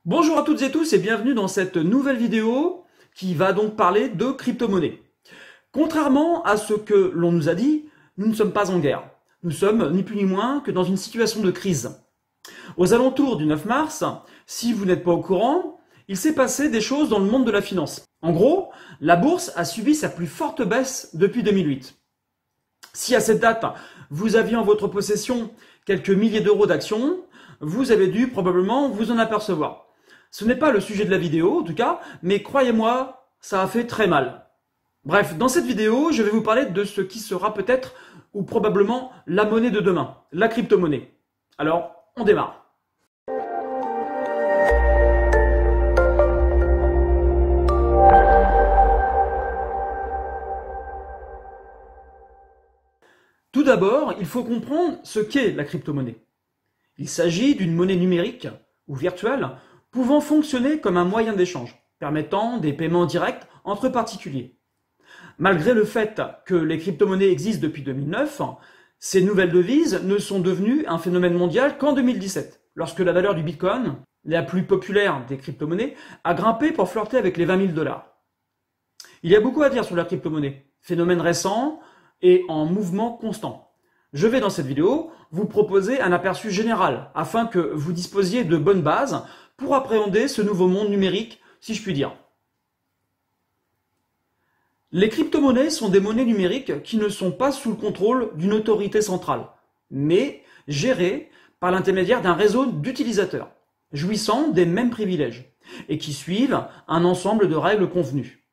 Bonjour à toutes et tous et bienvenue dans cette nouvelle vidéo qui va donc parler de crypto-monnaie. Contrairement à ce que l'on nous a dit, nous ne sommes pas en guerre. Nous sommes ni plus ni moins que dans une situation de crise. Aux alentours du 9 mars, si vous n'êtes pas au courant, il s'est passé des choses dans le monde de la finance. En gros, la bourse a subi sa plus forte baisse depuis 2008. Si à cette date, vous aviez en votre possession quelques milliers d'euros d'actions, vous avez dû probablement vous en apercevoir. Ce n'est pas le sujet de la vidéo, en tout cas, mais croyez-moi, ça a fait très mal. Bref, dans cette vidéo, je vais vous parler de ce qui sera peut-être ou probablement la monnaie de demain, la crypto-monnaie. Alors, on démarre. Tout d'abord, il faut comprendre ce qu'est la crypto-monnaie. Il s'agit d'une monnaie numérique ou virtuelle pouvant fonctionner comme un moyen d'échange, permettant des paiements directs entre particuliers. Malgré le fait que les crypto-monnaies existent depuis 2009, ces nouvelles devises ne sont devenues un phénomène mondial qu'en 2017, lorsque la valeur du Bitcoin, la plus populaire des crypto-monnaies, a grimpé pour flirter avec les 20 000 $. Il y a beaucoup à dire sur la crypto-monnaie, phénomène récent et en mouvement constant. Je vais dans cette vidéo vous proposer un aperçu général afin que vous disposiez de bonnes bases pour appréhender ce nouveau monde numérique, si je puis dire. Les crypto-monnaies sont des monnaies numériques qui ne sont pas sous le contrôle d'une autorité centrale, mais gérées par l'intermédiaire d'un réseau d'utilisateurs, jouissant des mêmes privilèges, et qui suivent un ensemble de règles convenues.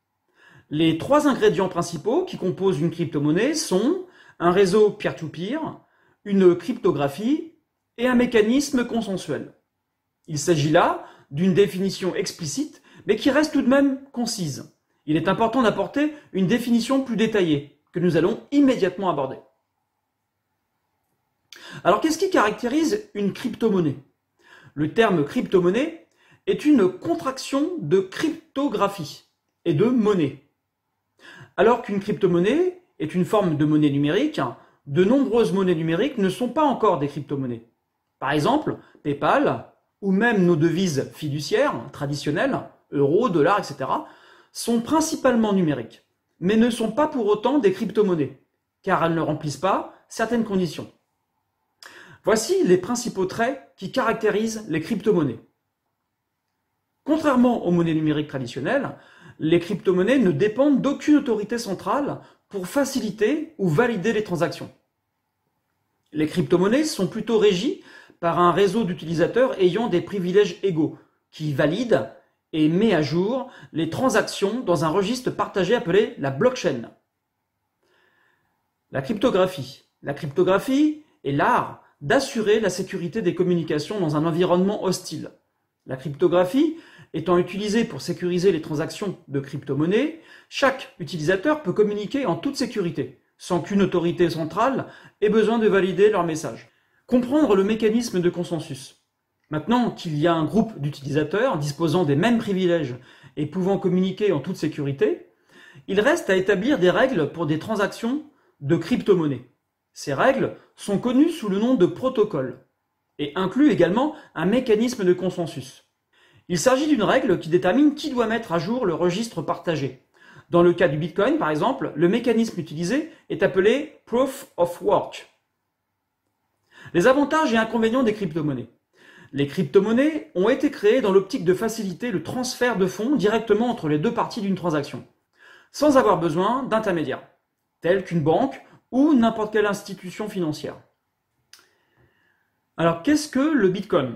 Les trois ingrédients principaux qui composent une crypto-monnaie sont un réseau peer-to-peer, une cryptographie et un mécanisme consensuel. Il s'agit là d'une définition explicite, mais qui reste tout de même concise. Il est important d'apporter une définition plus détaillée, que nous allons immédiatement aborder. Alors, qu'est-ce qui caractérise une crypto-monnaie? Le terme crypto-monnaie est une contraction de cryptographie et de monnaie. Alors qu'une crypto-monnaie est une forme de monnaie numérique, de nombreuses monnaies numériques ne sont pas encore des crypto-monnaies. Par exemple, PayPal, ou même nos devises fiduciaires traditionnelles, euros, dollars, etc., sont principalement numériques, mais ne sont pas pour autant des crypto-monnaies, car elles ne remplissent pas certaines conditions. Voici les principaux traits qui caractérisent les crypto-monnaies. Contrairement aux monnaies numériques traditionnelles, les crypto-monnaies ne dépendent d'aucune autorité centrale pour faciliter ou valider les transactions. Les crypto-monnaies sont plutôt régies par un réseau d'utilisateurs ayant des privilèges égaux, qui valide et met à jour les transactions dans un registre partagé appelé la blockchain. La cryptographie. La cryptographie est l'art d'assurer la sécurité des communications dans un environnement hostile. La cryptographie étant utilisée pour sécuriser les transactions de crypto-monnaies, chaque utilisateur peut communiquer en toute sécurité, sans qu'une autorité centrale ait besoin de valider leur message. Comprendre le mécanisme de consensus. Maintenant qu'il y a un groupe d'utilisateurs disposant des mêmes privilèges et pouvant communiquer en toute sécurité, il reste à établir des règles pour des transactions de crypto-monnaie. Ces règles sont connues sous le nom de protocole et incluent également un mécanisme de consensus. Il s'agit d'une règle qui détermine qui doit mettre à jour le registre partagé. Dans le cas du Bitcoin, par exemple, le mécanisme utilisé est appelé Proof of Work. Les avantages et inconvénients des crypto-monnaies. Les crypto-monnaies ont été créées dans l'optique de faciliter le transfert de fonds directement entre les deux parties d'une transaction, sans avoir besoin d'intermédiaires, tels qu'une banque ou n'importe quelle institution financière. Alors, qu'est-ce que le Bitcoin?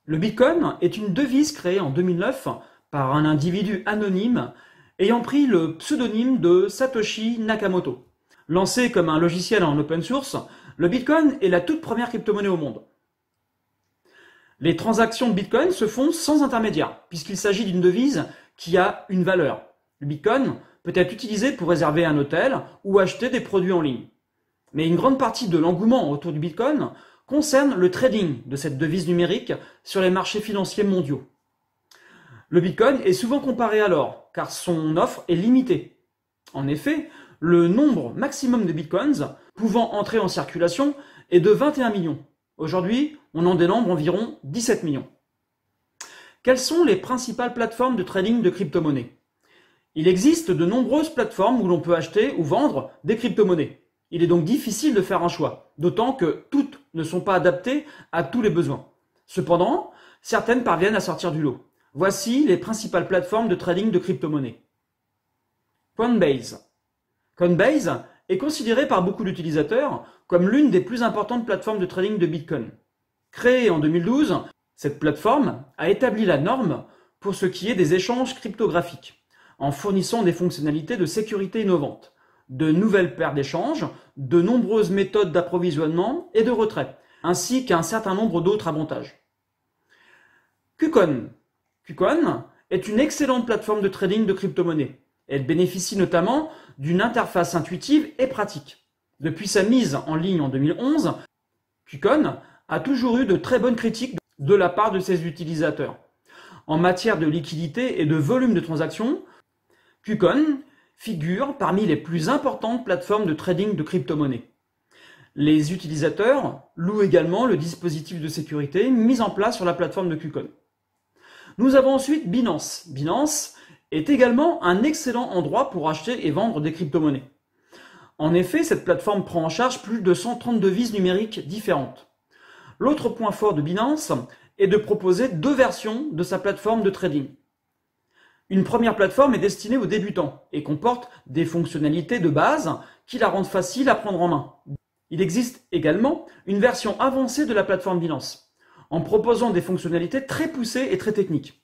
Le Bitcoin est une devise créée en 2009 par un individu anonyme ayant pris le pseudonyme de Satoshi Nakamoto. Lancé comme un logiciel en open source, le Bitcoin est la toute première crypto-monnaie au monde. Les transactions de Bitcoin se font sans intermédiaire, puisqu'il s'agit d'une devise qui a une valeur. Le Bitcoin peut être utilisé pour réserver un hôtel ou acheter des produits en ligne. Mais une grande partie de l'engouement autour du Bitcoin concerne le trading de cette devise numérique sur les marchés financiers mondiaux. Le Bitcoin est souvent comparé à l'or, car son offre est limitée. En effet, le nombre maximum de Bitcoins pouvant entrer en circulation est de 21 millions. Aujourd'hui, on en dénombre environ 17 millions. Quelles sont les principales plateformes de trading de crypto-monnaies? Il existe de nombreuses plateformes où l'on peut acheter ou vendre des crypto-monnaies. Il est donc difficile de faire un choix, d'autant que toutes ne sont pas adaptées à tous les besoins. Cependant, certaines parviennent à sortir du lot. Voici les principales plateformes de trading de crypto-monnaies. Coinbase. Coinbase est considérée par beaucoup d'utilisateurs comme l'une des plus importantes plateformes de trading de Bitcoin. Créée en 2012, cette plateforme a établi la norme pour ce qui est des échanges cryptographiques, en fournissant des fonctionnalités de sécurité innovantes, de nouvelles paires d'échanges, de nombreuses méthodes d'approvisionnement et de retrait, ainsi qu'un certain nombre d'autres avantages. KuCoin. KuCoin est une excellente plateforme de trading de crypto-monnaies. Elle bénéficie notamment d'une interface intuitive et pratique. Depuis sa mise en ligne en 2011, KuCoin a toujours eu de très bonnes critiques de la part de ses utilisateurs. En matière de liquidité et de volume de transactions, KuCoin figure parmi les plus importantes plateformes de trading de crypto-monnaies. Les utilisateurs louent également le dispositif de sécurité mis en place sur la plateforme de KuCoin. Nous avons ensuite Binance. Binance est également un excellent endroit pour acheter et vendre des crypto-monnaies. En effet, cette plateforme prend en charge plus de 130 devises numériques différentes. L'autre point fort de Binance est de proposer deux versions de sa plateforme de trading. Une première plateforme est destinée aux débutants et comporte des fonctionnalités de base qui la rendent facile à prendre en main. Il existe également une version avancée de la plateforme Binance, en proposant des fonctionnalités très poussées et très techniques.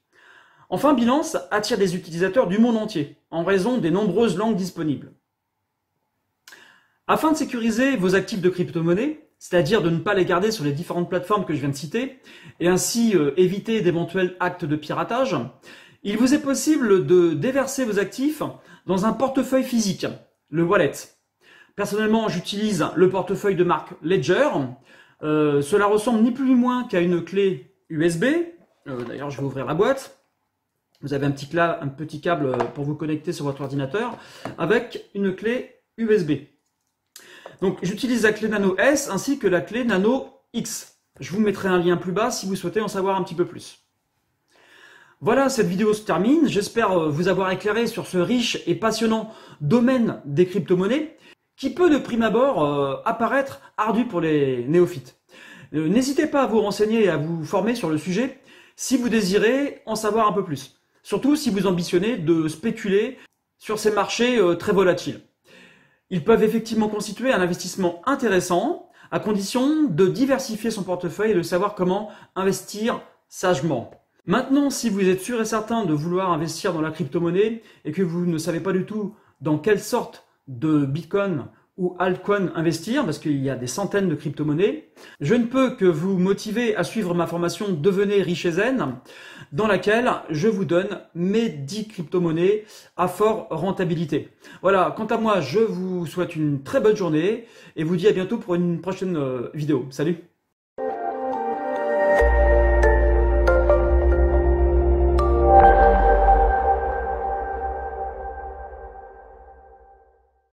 Enfin, Binance attire des utilisateurs du monde entier, en raison des nombreuses langues disponibles. Afin de sécuriser vos actifs de crypto-monnaie, c'est-à-dire de ne pas les garder sur les différentes plateformes que je viens de citer, et ainsi éviter d'éventuels actes de piratage, il vous est possible de déverser vos actifs dans un portefeuille physique, le wallet. Personnellement, j'utilise le portefeuille de marque Ledger. Cela ressemble ni plus ni moins qu'à une clé USB. D'ailleurs, je vais ouvrir la boîte. Vous avez un petit câble pour vous connecter sur votre ordinateur avec une clé USB. Donc, j'utilise la clé Nano S ainsi que la clé Nano X. Je vous mettrai un lien plus bas si vous souhaitez en savoir un petit peu plus. Voilà, cette vidéo se termine. J'espère vous avoir éclairé sur ce riche et passionnant domaine des crypto-monnaies qui peut de prime abord apparaître ardu pour les néophytes. N'hésitez pas à vous renseigner et à vous former sur le sujet si vous désirez en savoir un peu plus. Surtout si vous ambitionnez de spéculer sur ces marchés très volatiles. Ils peuvent effectivement constituer un investissement intéressant à condition de diversifier son portefeuille et de savoir comment investir sagement. Maintenant, si vous êtes sûr et certain de vouloir investir dans la crypto-monnaie et que vous ne savez pas du tout dans quelle sorte de Bitcoin ou altcoin investir, parce qu'il y a des centaines de crypto-monnaies, je ne peux que vous motiver à suivre ma formation Devenez riche et zen, dans laquelle je vous donne mes 10 crypto-monnaies à fort rentabilité. Voilà, quant à moi, je vous souhaite une très bonne journée et vous dis à bientôt pour une prochaine vidéo. Salut!